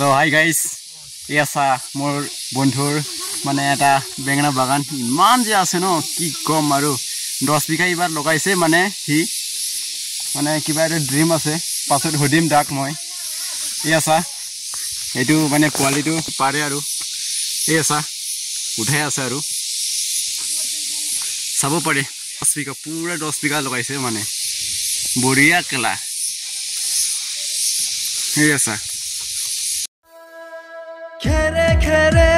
So hi guys, yesa mor bondhur mane eta bengna bagan iman je ase no ki kom aru 10 bikha ibar logaise mane hi mane kiba eta dream ase pasot hodim dak moi yesa etu mane quality tu pare aru yesa udhai ase aru sabo pare 10 bikha pura 10 bikha logaise mane boriya kala yesa Kere kere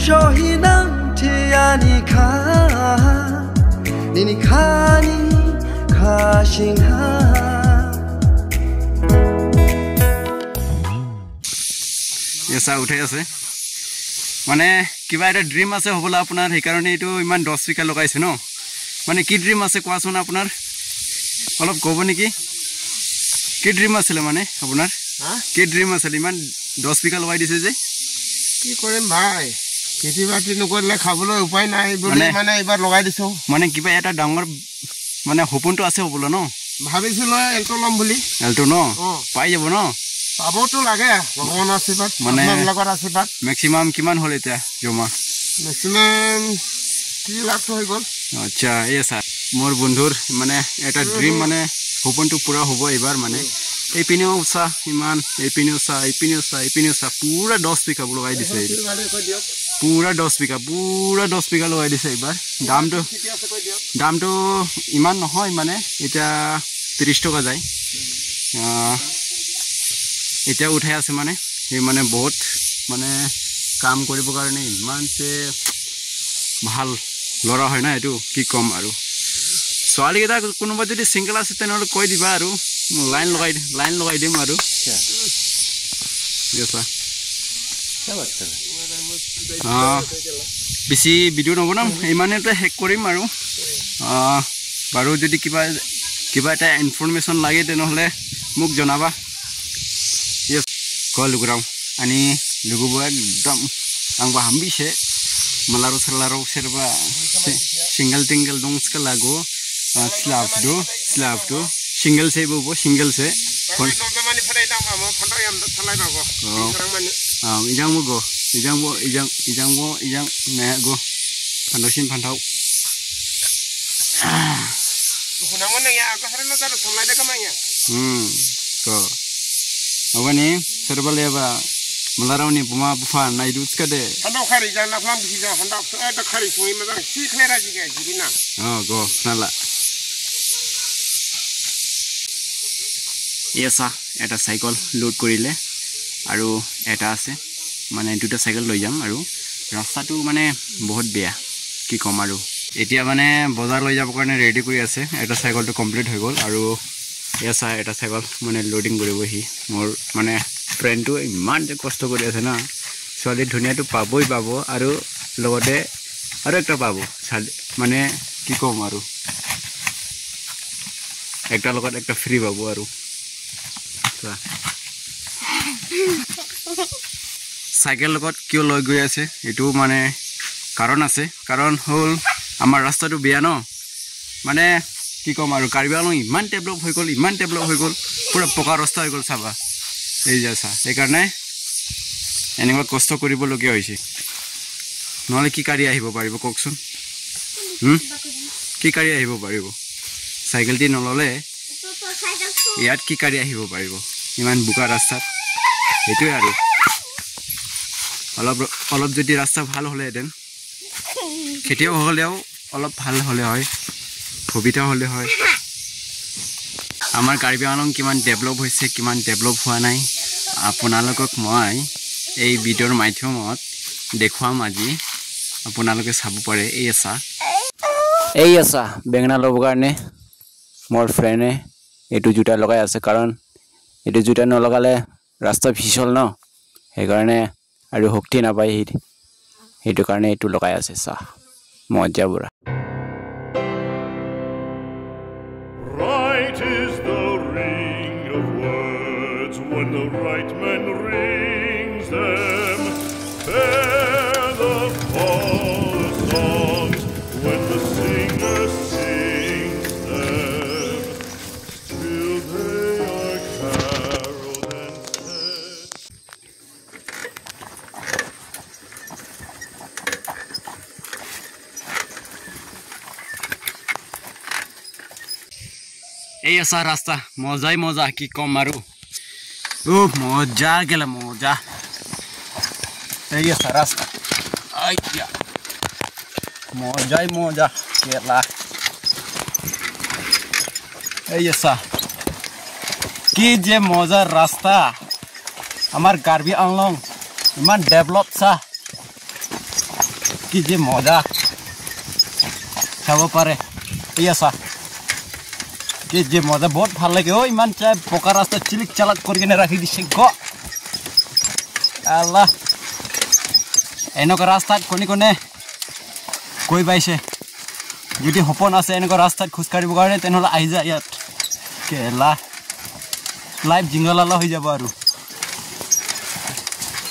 shohinam tiani kha nini khani khashingha yesa uthai ase mane kiba eta dream ase hobola apunar he karone etu iman 10 bikha logaise no mane ki dream ase koason apunar olop kobo niki ki dream asile mane apunar কি dream আছিল ইমান 10 বিঘা লগাই দিছে যে কি কৰিম ভাই খেতি বাতি নকৰিলে খাবলৈ উপায় নাই বুলি মানে এবাৰ লগাই দিছো মানে কিবা এটা ডাঙৰ মানে সপোনটো আছে হবলো ন ভাবিছিলো এলটো লম বুলি এলটো ন পাই যাব ন পাবতো লাগে ভগৱানৰ আশীৰ্বাদ মানে লগৰ আশীৰ্বাদ ম্যাক্সিমাম কিমান হল এটা জমা ম্যাক্সিমাম 3 লাখ হৈ গল আচ্ছা এসা মোৰ বন্ধুৰ মানে এটা ড্ৰিম মানে সপোনটো পুৰা হ'ব এবাৰ মানে এই পিনিও উসা ইমান এই পিনিও সা পুৰা 10 বিঘা লগাই দিছে পুৰা 10 বিঘা লগাই দিছে এবাৰ দামটো ইমান নহয় মানে এটা 30 টকা যায় এটা উঠাই আছে মানে এই মানে বহুত মানে কাম কৰিব কাৰণে ইমান যে ভাল লৰা হয় না এটো কি কম আৰু সোৱালি কেটা কোনোবা যদি সিঙ্গেল আছে তেনহলে কৈ দিবা আৰু লাইন লগাই দিম আৰু দেখছা বেছি ভিডিও নবনাম ইমানেতে হেক কৰিম আৰু বাৰু যদি কিবা এটা ইনফৰমেশন লাগে তেনহলে মোক জনাবা ইয়েস কল লুগুৰাম ani lugubo একদম angba hambise malaro salaro serba single tingle dong skalago slap do single se bobo single se mani phadai dam ma phando yam thalai ba go sarang mani ijang mo go ijang ne go phandosin phanthau huna mon ya ka haran no tar thalai da kamanya ko awani serba leba malarawni buma bufa naidu skade phando khari jan na phlam bi jan phando da khari sui ma jang si khlera ji ga jirina go nala এসা এটা cycle load কৰিলে আৰু এটা আছে মানে দুটা cycle লৈ যাম আৰু ৰাস্তাটো মানে বহুত বেয়া কি কম আৰু এতিয়া মানে বজাৰ লৈ যাব কাৰণে ৰেডি কৰি আছে এটা সাইকেলটো কমপ্লিট হৈ গল আৰু এসা এটা সাইকেল মানে লোডিং কৰিবহি মোৰ মানে ফ্ৰেণ্ডটো ইমান যে কষ্ট কৰি আছে না ছোৱালী ধুনিয়াটো পাব আৰু লগতে আৰু একটা পাব মানে কি কম আৰু একটা লগত একটা ফ্ৰী পাব আৰু সাইকেল লগত কিয় লৈ গৈ আছে এটো মানে কাৰণ আছে কাৰণ হল আমাৰ ৰাস্তাটো বেয়া ন মানে কি কম আৰু কাৰ্বিআলং ইমান ডেভেলপ হৈ গল পুৰা পকা ৰাস্তা হৈ গল চাবা এই যাছা এই কাৰণে এনেকুৱা কষ্ট কৰিব লগিয়া হৈছে নহলে কি কাৰি আহিব পাৰিব ককচোন কি কাৰি আহিব পাৰিব সাইকেলটি নললে ইয়াত কি কাৰি আহিব পাৰিব ইমান বুকা ৰাস্তা এটোই আৰু অলপ যদি ৰাস্তা ভাল হলে দেন খেতিও হলেও অলপ ভাল হলে হয় সুবিধা হলে হয় আমাৰ কাৰ্বিআলং কিমান ডেভেলপ হৈছে কিমান ডেভেলপ হোৱা নাই আপোনালোকক মই এই ভিডিঅ'ৰ মাধ্যমত দেখুৱাম আজি আপোনালোকে চাব পাৰে এই আছা বেঙনা ল'ব কাৰণে মোৰ ফ্ৰেণ্ডে এটো জুতা লগাই আছে কাৰণ এটো জুতা নলগালে ৰাস্তা ভিছল ন সেইকাৰণে আৰু শক্তি নাপায় সেইটো কাৰণে এটো লগাই আছে সা মজা বুৰা Right is the ring of words when the right man rings them. Fair the fall of songs when the singer sings them. Still they are caroled and said. এই আছা ৰাস্তা মজাই মজা কি কম আৰু মজা গেলা মজা এই আছা ৰাস্তা আইয়া মজাই মজা গেলা এই আছা কি যে মজাৰ ৰাস্তা আমাৰ কাৰ্বি আংলং ইমান ডেভেলপ চা কি যে মজা খাব পাৰে এই আছা কি যে মজা বহুত ভাল লাগে ও ইমান চাই পকা ৰাস্তা চিলিক চালাক কৰি কিনে ৰাখি দিছে গ আল্লাহ এনেকুৱা ৰাস্তাত কোনে কৈ পাইছে যদি সপোন আছে এনেকুৱা ৰাস্তাত খোজ কাঢ়িবৰ কাৰণে তেনেহ'লে আহি যায় ইয়াত কেলা লাইফ জিংগলালা হৈ যাব আৰু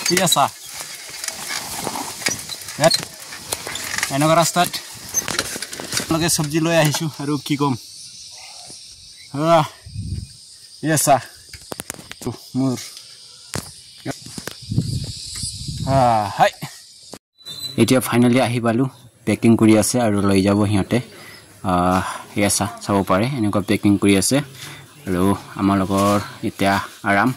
ঠিক আছে ইয়াত এনেকুৱা ৰাস্তাত লগে চব্জি লৈ আহিছোঁ আৰু কি ক'ম আছা মোৰ হাই এতিয়া ফাইনেলি আহি পালোঁ পেকিং কৰি আছে আৰু লৈ যাব সিহঁতে আছা চাব পাৰে এনেকুৱা পেকিং কৰি আছে আৰু আমাৰ লগৰ এতিয়া আৰাম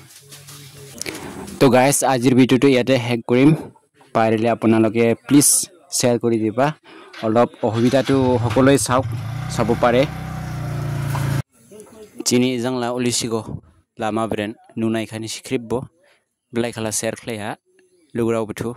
তো গাইজ আজিৰ ভিডিঅ'টো ইয়াতে শেষ কৰিম পাৰিলে আপোনালোকে প্লিজ শ্বেয়াৰ কৰি দিবা অলপ অসুবিধাটো সকলোৱে চাব পাৰে চিনি জাংলা উলিচিগো লাमा ब्रेन नुनायखानि स्क्रिप्टबो ब्लाइखाला शेयार खालाया लोगोराव बोथु